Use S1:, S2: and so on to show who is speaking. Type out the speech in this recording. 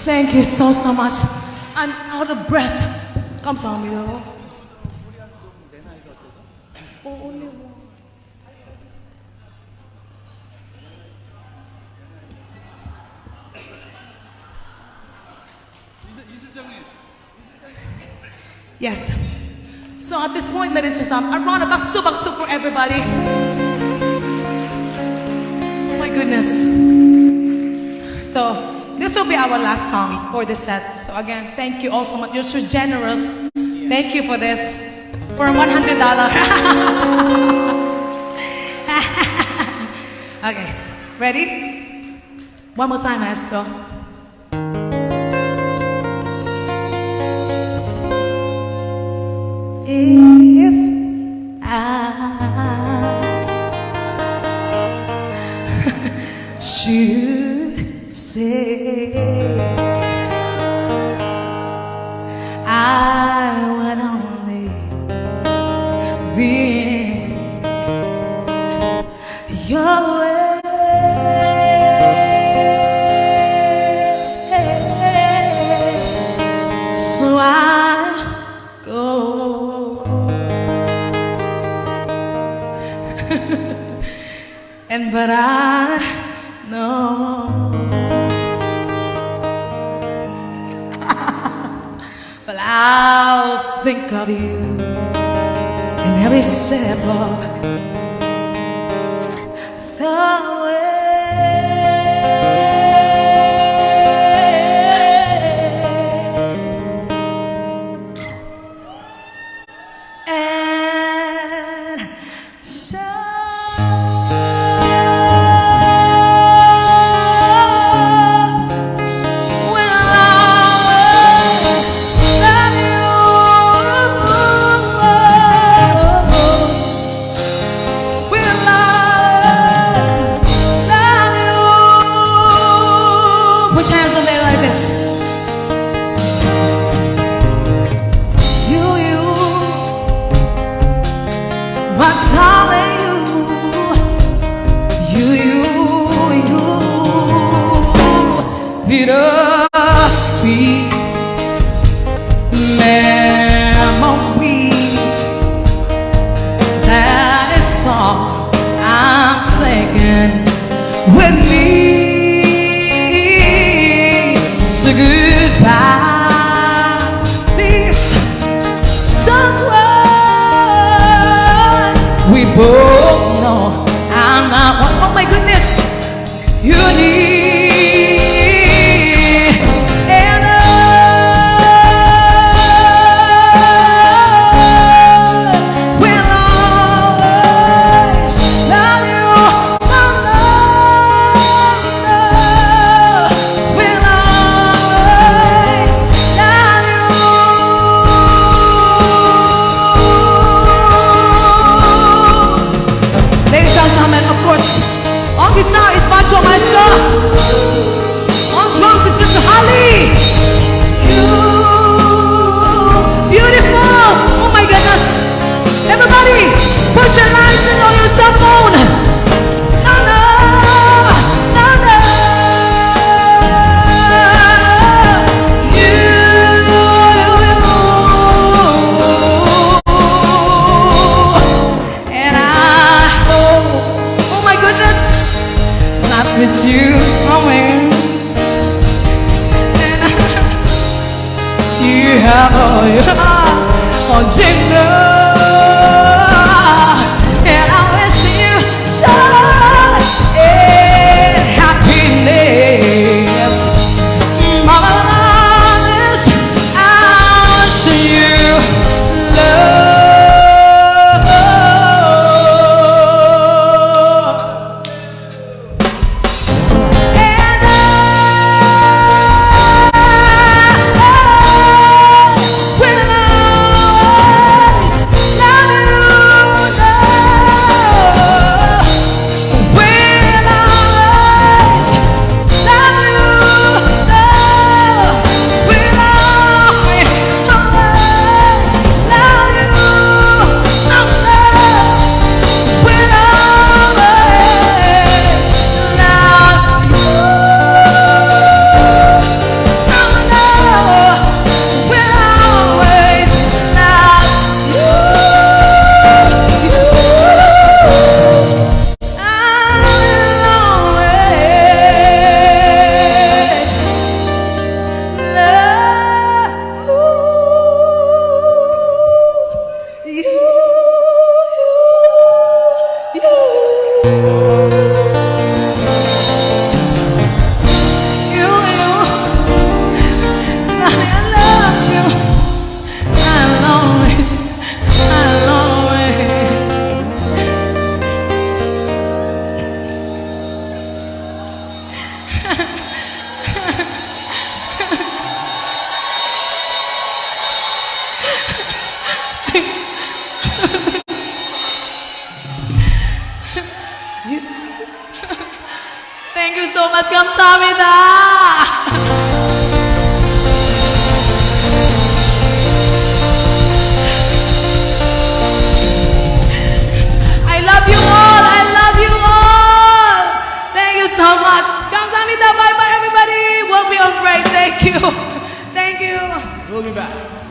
S1: Thank you so, so much. I'm out of breath. 감사합니다. only one. Yes. So at this point, ladies and gentlemen, a round of baksu for everybody. Oh my goodness. So this will be our last song for the set. So again, thank you all so much. You're so generous. Thank you for this. For $100. Okay, ready? One more time, maestro. If I should say I would only be your way, so I go and but I know but I'll think of you in every step of the way. And so bittersweet memories. That is all I'm singing with me. So goodbye, please don't cry. We both know I'm not one. Oh my goodness, you need. With you, oh man, and you have all your agenda, and I wish you joy and happiness. Mama, I wish you love. 감사합니다. I love you all. I love you all. Thank you so much. 감사합니다. Bye bye everybody. We'll be on break. Thank you. Thank you.
S2: We'll be back.